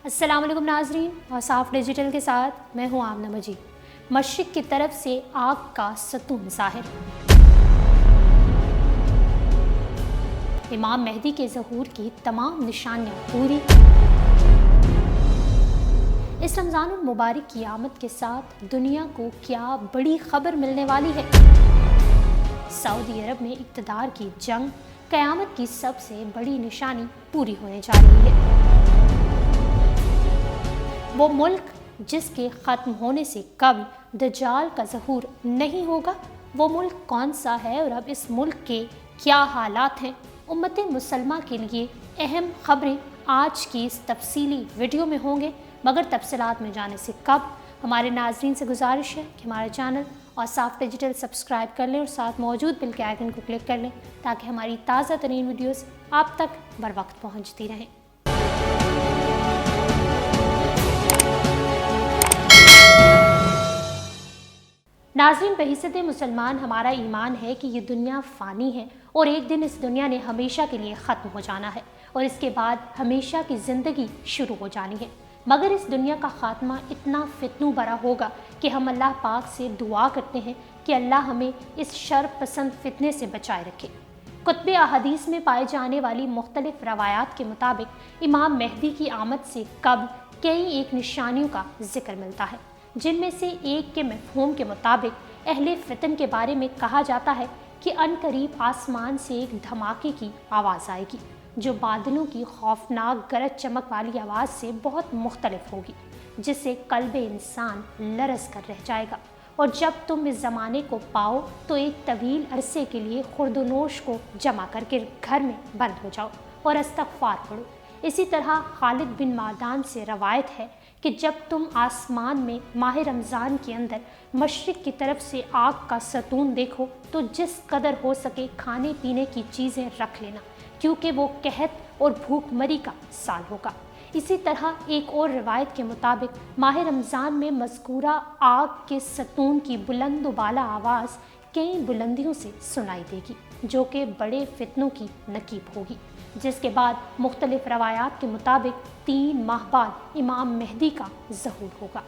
السلام علیکم ناظرین، اور صاف ڈیجیٹل کے ساتھ میں ہوں آمنہ مجید۔ مشرق کی طرف سے آگ کا ستون ظاہر۔ امام مہدی کے ظہور کی تمام نشانیاں پوری۔ اس رمضان المبارک کی آمد کے ساتھ دنیا کو کیا بڑی خبر ملنے والی ہے۔ سعودی عرب میں اقتدار کی جنگ، قیامت کی سب سے بڑی نشانی پوری ہونے جا رہی ہے۔ وہ ملک جس کے ختم ہونے سے قبل دجال کا ظہور نہیں ہوگا، وہ ملک کون سا ہے اور اب اس ملک کے کیا حالات ہیں؟ امت مسلمہ کے لیے اہم خبریں آج کی اس تفصیلی ویڈیو میں ہوں گے، مگر تفصیلات میں جانے سے قبل ہمارے ناظرین سے گزارش ہے کہ ہمارے چینل اور صاف ڈیجیٹل سبسکرائب کر لیں اور ساتھ موجود بیل کے آئیکن کو کلک کر لیں تاکہ ہماری تازہ ترین ویڈیوز آپ تک بر وقت پہنچتی رہیں۔ ناظرین، بحیثیت مسلمان ہمارا ایمان ہے کہ یہ دنیا فانی ہے اور ایک دن اس دنیا نے ہمیشہ کے لیے ختم ہو جانا ہے اور اس کے بعد ہمیشہ کی زندگی شروع ہو جانی ہے۔ مگر اس دنیا کا خاتمہ اتنا فتنوں بھرا ہوگا کہ ہم اللہ پاک سے دعا کرتے ہیں کہ اللہ ہمیں اس شر پسند فتنے سے بچائے رکھے۔ کتب احادیث میں پائے جانے والی مختلف روایات کے مطابق امام مہدی کی آمد سے قبل کئی ایک نشانیوں کا ذکر ملتا ہے، جن میں سے ایک کے مفہوم کے مطابق اہل فتن کے بارے میں کہا جاتا ہے کہ عنقریب آسمان سے ایک دھماکے کی آواز آئے گی جو بادلوں کی خوفناک گرج چمک والی آواز سے بہت مختلف ہوگی، جس سے قلب انسان لرز کر رہ جائے گا، اور جب تم اس زمانے کو پاؤ تو ایک طویل عرصے کے لیے خورد و نوش کو جمع کر کے گھر میں بند ہو جاؤ اور استغفار پڑھو۔ اسی طرح خالد بن معدان سے روایت ہے کہ جب تم آسمان میں ماہ رمضان کے اندر مشرق کی طرف سے آگ کا ستون دیکھو تو جس قدر ہو سکے کھانے پینے کی چیزیں رکھ لینا، کیونکہ وہ قحط اور بھوک مری کا سال ہوگا۔ اسی طرح ایک اور روایت کے مطابق ماہ رمضان میں مذکورہ آگ کے ستون کی بلند و بالا آواز کئی بلندیوں سے سنائی دے گی، جو کہ بڑے فتنوں کی نقیب ہوگی، جس کے بعد مختلف روایات کے مطابق 3 ماہ بعد امام مہدی کا ظہور ہوگا۔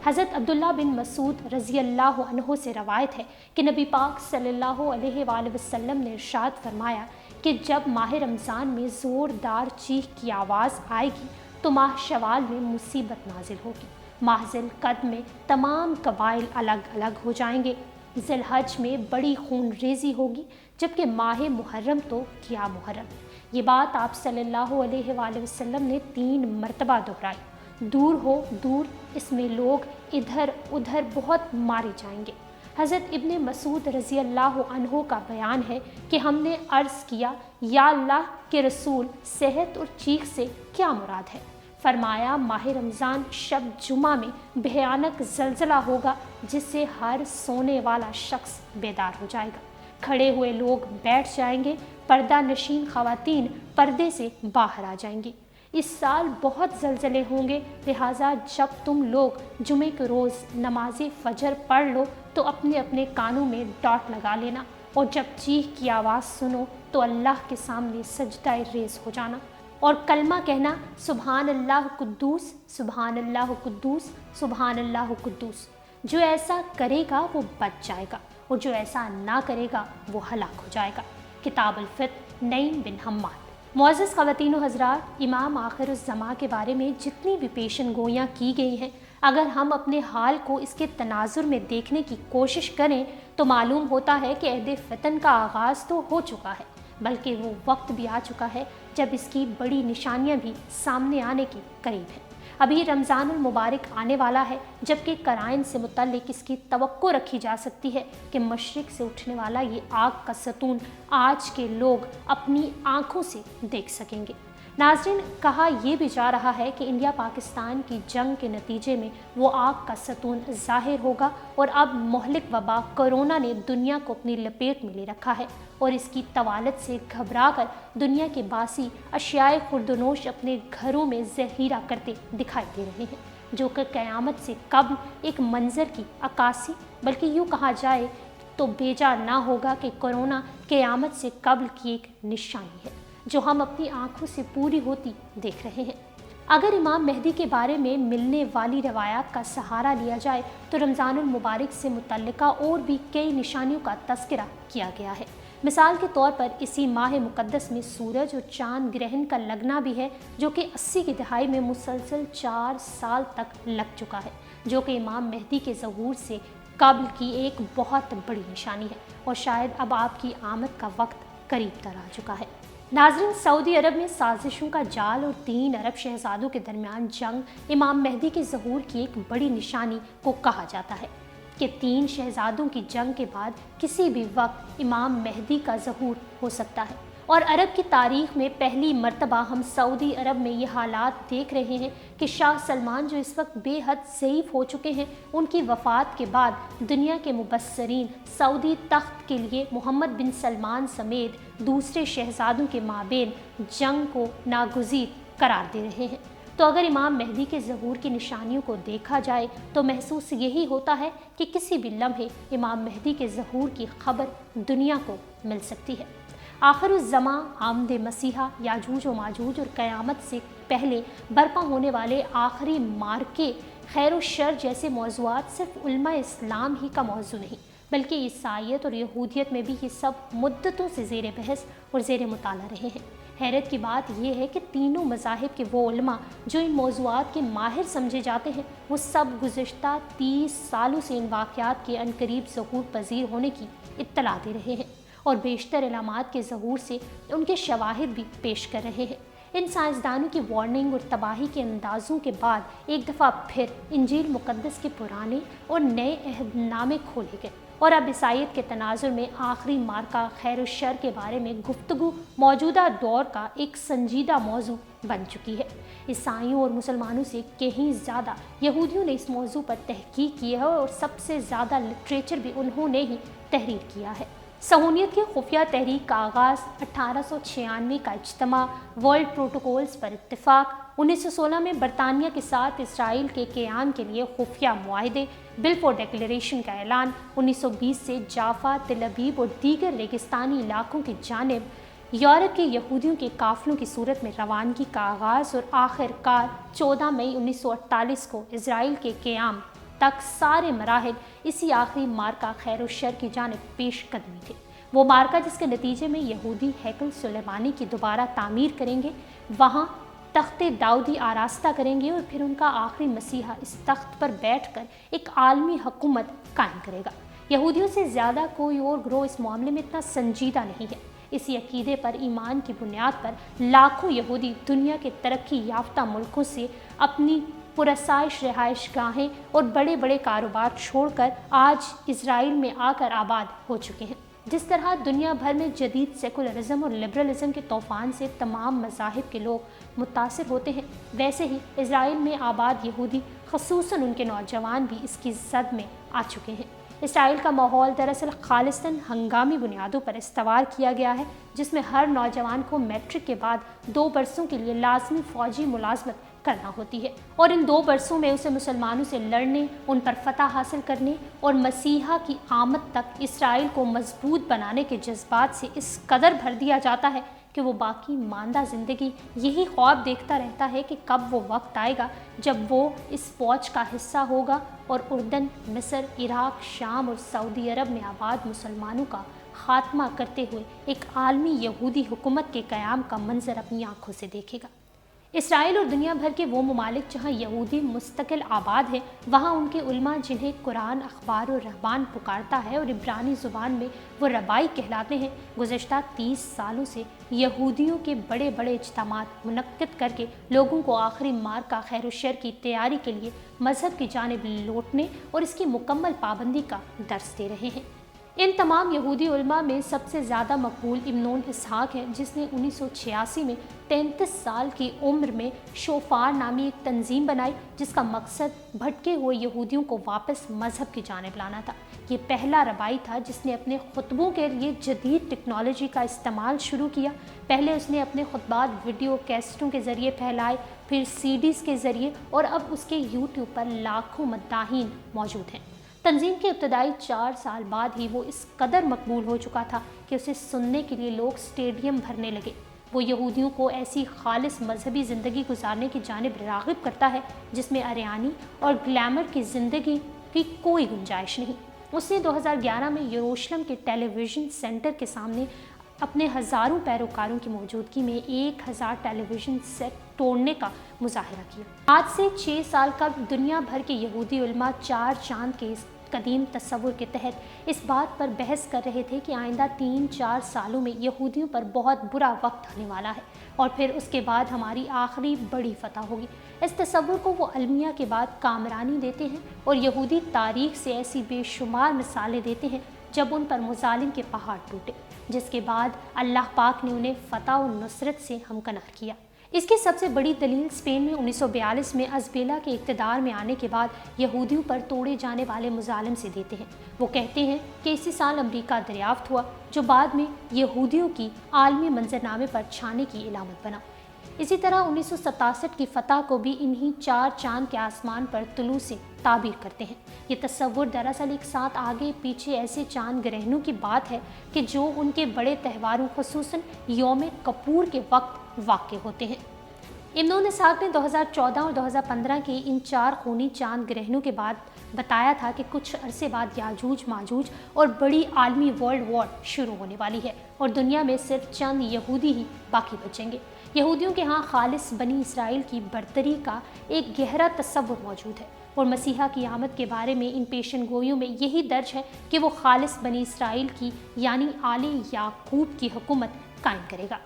حضرت عبداللہ بن مسعود رضی اللہ عنہ سے روایت ہے کہ نبی پاک صلی اللہ علیہ وآلہ وسلم نے ارشاد فرمایا کہ جب ماہ رمضان میں زوردار چیخ کی آواز آئے گی تو ماہ شوال میں مصیبت نازل ہوگی، ماہ ذی القعدہ میں تمام قبائل الگ الگ ہو جائیں گے، ذی الحج میں بڑی خون ریزی ہوگی، جبکہ ماہ محرم تو کیا محرم۔ یہ بات آپ صلی اللہ علیہ وآلہ وسلم نے 3 مرتبہ دہرائی۔ دور ہو دور، اس میں لوگ ادھر ادھر بہت مارے جائیں گے۔ حضرت ابن مسعود رضی اللہ عنہ کا بیان ہے کہ ہم نے عرض کیا، یا اللہ کے رسول، صحت اور چیخ سے کیا مراد ہے؟ فرمایا، ماہ رمضان شب جمعہ میں بھیانک زلزلہ ہوگا جس سے ہر سونے والا شخص بیدار ہو جائے گا، کھڑے ہوئے لوگ بیٹھ جائیں گے، پردہ نشین خواتین پردے سے باہر آ جائیں گی۔ اس سال بہت زلزلے ہوں گے، لہٰذا جب تم لوگ جمعے کے روز نماز فجر پڑھ لو تو اپنے اپنے کانوں میں ڈاٹ لگا لینا، اور جب چیخ کی آواز سنو تو اللہ کے سامنے سجدہ ریز ہو جانا اور کلمہ کہنا، سبحان اللہ قدوس، سبحان اللہ قدوس، سبحان اللہ قدوس۔ جو ایسا کرے گا وہ بچ جائے گا اور جو ایسا نہ کرے گا وہ ہلاک ہو جائے گا۔ کتاب الفطر، نعیم بن حماد۔ معزز خواتین و حضرات، امام آخر الزماں کے بارے میں جتنی بھی پیشن گوئیاں کی گئی ہیں، اگر ہم اپنے حال کو اس کے تناظر میں دیکھنے کی کوشش کریں تو معلوم ہوتا ہے کہ عہد فتن کا آغاز تو ہو چکا ہے، بلکہ وہ وقت بھی آ چکا ہے جب اس کی بڑی نشانیاں بھی سامنے آنے کے قریب ہیں۔ ابھی رمضان المبارک آنے والا ہے، جبکہ قرائن سے متعلق اس کی توقع رکھی جا سکتی ہے کہ مشرق سے اٹھنے والا یہ آگ کا ستون آج کے لوگ اپنی آنکھوں سے دیکھ سکیں گے۔ ناظرین، کہا یہ بھی جا رہا ہے کہ انڈیا پاکستان کی جنگ کے نتیجے میں وہ آگ کا ستون ظاہر ہوگا اور اب مہلک وبا کرونا نے دنیا کو اپنی لپیٹ میں لے رکھا ہے، اور اس کی طوالت سے گھبرا کر دنیا کے باسی اشیاء خوردنوش اپنے گھروں میں ذخیرہ کرتے دکھائی دے رہے ہیں، جو کہ قیامت سے قبل ایک منظر کی عکاسی، بلکہ یوں کہا جائے تو بھیجا نہ ہوگا کہ کرونا قیامت سے قبل کی ایک نشانی ہے جو ہم اپنی آنکھوں سے پوری ہوتی دیکھ رہے ہیں۔ اگر امام مہدی کے بارے میں ملنے والی روایات کا سہارا لیا جائے تو رمضان المبارک سے متعلقہ اور بھی کئی نشانیوں کا تذکرہ کیا گیا ہے۔ مثال کے طور پر اسی ماہ مقدس میں سورج اور چاند گرہن کا لگنا بھی ہے، جو کہ 80 کی دہائی میں مسلسل 4 سال تک لگ چکا ہے، جو کہ امام مہدی کے ظہور سے قبل کی ایک بہت بڑی نشانی ہے، اور شاید اب آپ کی آمد کا وقت قریب تر آ چکا ہے۔ ناظرین، سعودی عرب میں سازشوں کا جال اور 3 عرب شہزادوں کے درمیان جنگ امام مہدی کے ظہور کی ایک بڑی نشانی کو کہا جاتا ہے کہ 3 شہزادوں کی جنگ کے بعد کسی بھی وقت امام مہدی کا ظہور ہو سکتا ہے، اور عرب کی تاریخ میں پہلی مرتبہ ہم سعودی عرب میں یہ حالات دیکھ رہے ہیں کہ شاہ سلمان جو اس وقت بے حد ضعیف ہو چکے ہیں، ان کی وفات کے بعد دنیا کے مبصرین سعودی تخت کے لیے محمد بن سلمان سمیت دوسرے شہزادوں کے مابین جنگ کو ناگزیر قرار دے رہے ہیں۔ تو اگر امام مہدی کے ظہور کی نشانیوں کو دیکھا جائے تو محسوس یہی ہوتا ہے کہ کسی بھی لمحے امام مہدی کے ظہور کی خبر دنیا کو مل سکتی ہے۔ آخر الزماں، آمد مسیحا، یاجوج و ماجوج اور قیامت سے پہلے برپا ہونے والے آخری معرکے، خیر و شر جیسے موضوعات صرف علماء اسلام ہی کا موضوع نہیں، بلکہ عیسائیت اور یہودیت میں بھی یہ سب مدتوں سے زیر بحث اور زیر مطالعہ رہے ہیں۔ حیرت کی بات یہ ہے کہ تینوں مذاہب کے وہ علماء جو ان موضوعات کے ماہر سمجھے جاتے ہیں، وہ سب گزشتہ 30 سالوں سے ان واقعات کے عنقریب ظہور پذیر ہونے کی اطلاع دے رہے ہیں، اور بیشتر علامات کے ظہور سے ان کے شواہد بھی پیش کر رہے ہیں۔ ان سائنسدانوں کی وارننگ اور تباہی کے اندازوں کے بعد ایک دفعہ پھر انجیل مقدس کے پرانے اور نئے عہد نامے کھولے گئے، اور اب عیسائیت کے تناظر میں آخری معرکہ خیر و شر کے بارے میں گفتگو موجودہ دور کا ایک سنجیدہ موضوع بن چکی ہے۔ عیسائیوں اور مسلمانوں سے کہیں زیادہ یہودیوں نے اس موضوع پر تحقیق کی ہے، اور سب سے زیادہ لٹریچر بھی انہوں نے ہی تحریر کیا ہے۔ صہیونیت کی خفیہ تحریک کا آغاز، 1896 کا اجتماع، ورلڈ پروٹوکولز پر اتفاق، 1916 میں برطانیہ کے ساتھ اسرائیل کے قیام کے لیے خفیہ معاہدے، بلفور ڈیکلیریشن کا اعلان، 1920 سے جافا، تل ابیب اور دیگر ریگستانی علاقوں کی جانب یورپ کے یہودیوں کے قافلوں کی صورت میں روانگی کا آغاز، اور آخر کار 14 مئی 1948 کو اسرائیل کے قیام تک سارے مراحل اسی آخری مارکہ خیر و شر کی جانب پیش قدمی تھے۔ وہ مارکہ جس کے نتیجے میں یہودی ہیکل سلیمانی کی دوبارہ تعمیر کریں گے، وہاں تخت داؤدی آراستہ کریں گے، اور پھر ان کا آخری مسیحا اس تخت پر بیٹھ کر ایک عالمی حکومت قائم کرے گا۔ یہودیوں سے زیادہ کوئی اور گروہ اس معاملے میں اتنا سنجیدہ نہیں ہے۔ اسی عقیدے پر ایمان کی بنیاد پر لاکھوں یہودی دنیا کے ترقی یافتہ ملکوں سے اپنی پراسائش رہائش گاہیں اور بڑے بڑے کاروبار چھوڑ کر آج اسرائیل میں آ کر آباد ہو چکے ہیں۔ جس طرح دنیا بھر میں جدید سیکولرزم اور لبرلزم کے طوفان سے تمام مذاہب کے لوگ متاثر ہوتے ہیں، ویسے ہی اسرائیل میں آباد یہودی، خصوصاً ان کے نوجوان بھی اس کی زد میں آ چکے ہیں۔ اسرائیل کا ماحول دراصل خالصاً ہنگامی بنیادوں پر استوار کیا گیا ہے، جس میں ہر نوجوان کو میٹرک کے بعد 2 برسوں کے لیے لازمی فوجی ملازمت کرنا ہوتی ہے، اور ان 2 برسوں میں اسے مسلمانوں سے لڑنے، ان پر فتح حاصل کرنے اور مسیحا کی آمد تک اسرائیل کو مضبوط بنانے کے جذبات سے اس قدر بھر دیا جاتا ہے کہ وہ باقی ماندہ زندگی یہی خواب دیکھتا رہتا ہے کہ کب وہ وقت آئے گا جب وہ اس فوج کا حصہ ہوگا اور اردن، مصر، عراق، شام اور سعودی عرب میں آباد مسلمانوں کا خاتمہ کرتے ہوئے ایک عالمی یہودی حکومت کے قیام کا منظر اپنی آنکھوں سے دیکھے گا۔ اسرائیل اور دنیا بھر کے وہ ممالک جہاں یہودی مستقل آباد ہیں، وہاں ان کے علماء جنہیں قرآن اخبار و رہبان پکارتا ہے اور عبرانی زبان میں وہ ربائی کہلاتے ہیں، گزشتہ 30 سالوں سے یہودیوں کے بڑے بڑے اجتماعات منعقد کر کے لوگوں کو آخری مارکہ خیر و شر کی تیاری کے لیے مذہب کی جانب لوٹنے اور اس کی مکمل پابندی کا درس دے رہے ہیں۔ ان تمام یہودی علماء میں سب سے زیادہ مقبول ابن اسحاق ہے، جس نے 1986 میں 33 سال کی عمر میں شوفار نامی ایک تنظیم بنائی، جس کا مقصد بھٹکے ہوئے یہودیوں کو واپس مذہب کی جانب لانا تھا۔ یہ پہلا ربائی تھا جس نے اپنے خطبوں کے لیے جدید ٹیکنالوجی کا استعمال شروع کیا۔ پہلے اس نے اپنے خطبات ویڈیو کیسٹوں کے ذریعے پھیلائے، پھر CDs کے ذریعے، اور اب اس کے YouTube پر لاکھوں مداحین موجود ہیں۔ تنظیم کے ابتدائی 4 سال بعد ہی وہ اس قدر مقبول ہو چکا تھا کہ اسے سننے کے لیے لوگ سٹیڈیم بھرنے لگے۔ وہ یہودیوں کو ایسی خالص مذہبی زندگی گزارنے کی جانب راغب کرتا ہے جس میں اریانی اور گلیمر کی زندگی کی کوئی گنجائش نہیں۔ اس نے 2011 میں یروشلم کے ٹیلی ویژن سینٹر کے سامنے اپنے ہزاروں پیروکاروں کی موجودگی میں 1000 ٹیلی ویژن سیٹ توڑنے کا مظاہرہ کیا۔ آج سے 6 سال قبل دنیا بھر کے یہودی علماء 4 چاند کے اس قدیم تصور کے تحت اس بات پر بحث کر رہے تھے کہ آئندہ 3-4 سالوں میں یہودیوں پر بہت برا وقت آنے والا ہے اور پھر اس کے بعد ہماری آخری بڑی فتح ہوگی۔ اس تصور کو وہ المیہ کے بعد کامرانی دیتے ہیں اور یہودی تاریخ سے ایسی بے شمار مثالیں دیتے ہیں جب ان پر مظالم کے پہاڑ ٹوٹے، جس کے بعد اللہ پاک نے انہیں فتح و نصرت سے ہمکنار کیا۔ اس کی سب سے بڑی دلیل اسپین میں 1942 میں ازبیلا کے اقتدار میں آنے کے بعد یہودیوں پر توڑے جانے والے مظالم سے دیتے ہیں۔ وہ کہتے ہیں کہ اسی سال امریکہ دریافت ہوا جو بعد میں یہودیوں کی عالمی منظرنامے پر چھانے کی علامت بنا۔ اسی طرح 1967 کی فتح کو بھی انہی 4 چاند کے آسمان پر طلوع سے تعبیر کرتے ہیں۔ یہ تصور دراصل ایک ساتھ آگے پیچھے ایسے چاند گرہنوں کی بات ہے کہ جو ان کے بڑے تہواروں خصوصاً یوم کپور کے وقت واقع ہوتے ہیں۔ ابن اسحاق نے 2014 اور 2015 کے ان 4 خونی چاند گرہنوں کے بعد بتایا تھا کہ کچھ عرصے بعد یاجوج ماجوج اور بڑی عالمی ورلڈ وار شروع ہونے والی ہے اور دنیا میں صرف چند یہودی ہی باقی بچیں گے۔ یہودیوں کے ہاں خالص بنی اسرائیل کی برتری کا ایک گہرا تصور موجود ہے اور مسیحا کی آمد کے بارے میں ان پیشن گوئیوں میں یہی درج ہے کہ وہ خالص بنی اسرائیل کی یعنی آل یعقوب کی حکومت قائم کرے گا۔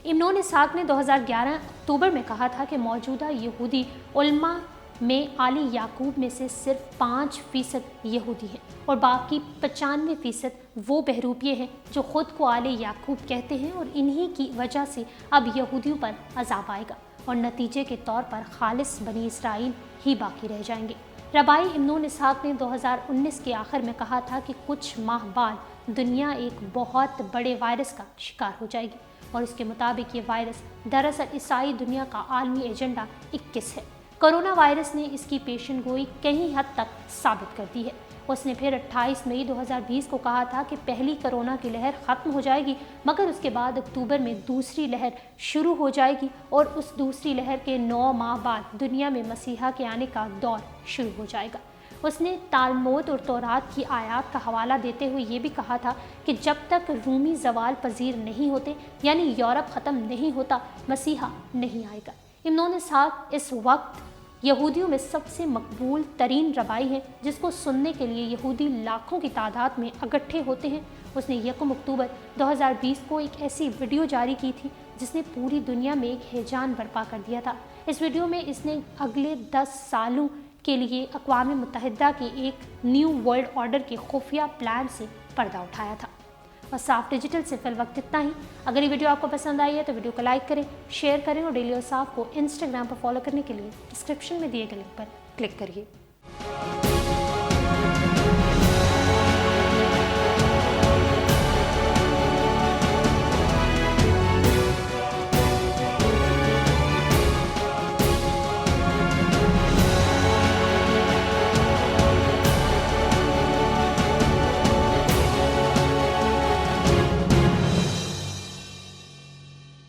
ابن اسحاق نے 2011 اکتوبر میں کہا تھا کہ موجودہ یہودی علماء میں آل یعقوب میں سے صرف 5% یہودی ہیں اور باقی 95% وہ بہروپیے ہیں جو خود کو آل یعقوب کہتے ہیں، اور انہی کی وجہ سے اب یہودیوں پر عذاب آئے گا اور نتیجے کے طور پر خالص بنی اسرائیل ہی باقی رہ جائیں گے۔ ربائی ابن اسحاق نے 2019 کے آخر میں کہا تھا کہ کچھ ماہ بعد دنیا ایک بہت بڑے وائرس کا شکار ہو جائے گی، اور اس کے مطابق یہ وائرس دراصل عیسائی دنیا کا عالمی ایجنڈا 21 ہے۔ کرونا وائرس نے اس کی پیشن گوئی کئی حد تک ثابت کر دی ہے۔ اس نے پھر 28 مئی 2020 کو کہا تھا کہ پہلی کرونا کی لہر ختم ہو جائے گی، مگر اس کے بعد اکتوبر میں دوسری لہر شروع ہو جائے گی اور اس دوسری لہر کے 9 ماہ بعد دنیا میں مسیحا کے آنے کا دور شروع ہو جائے گا۔ اس نے تالمود اور تورات کی آیات کا حوالہ دیتے ہوئے یہ بھی کہا تھا کہ جب تک رومی زوال پذیر نہیں ہوتے یعنی یورپ ختم نہیں ہوتا، مسیحا نہیں آئے گا۔ ابن اسحاق اس وقت یہودیوں میں سب سے مقبول ترین ربائی ہیں جس کو سننے کے لیے یہودی لاکھوں کی تعداد میں اکٹھے ہوتے ہیں۔ اس نے 1 اکتوبر 2020 کو ایک ایسی ویڈیو جاری کی تھی جس نے پوری دنیا میں ایک ہیجان برپا کر دیا تھا۔ اس ویڈیو میں اس نے اگلے 10 سالوں کے لیے اقوام متحدہ کے ایک نیو ورلڈ آرڈر کے خفیہ پلان سے پردہ اٹھایا تھا۔ اور صاف ڈیجیٹل سے فی الوقت اتنا ہی۔ اگر یہ ویڈیو آپ کو پسند آئی ہے تو ویڈیو کو لائک کریں، شیئر کریں اور ڈیلی اور صاف کو انسٹاگرام پر فالو کرنے کے لیے ڈسکرپشن میں دیے گئے لنک پر کلک کریے۔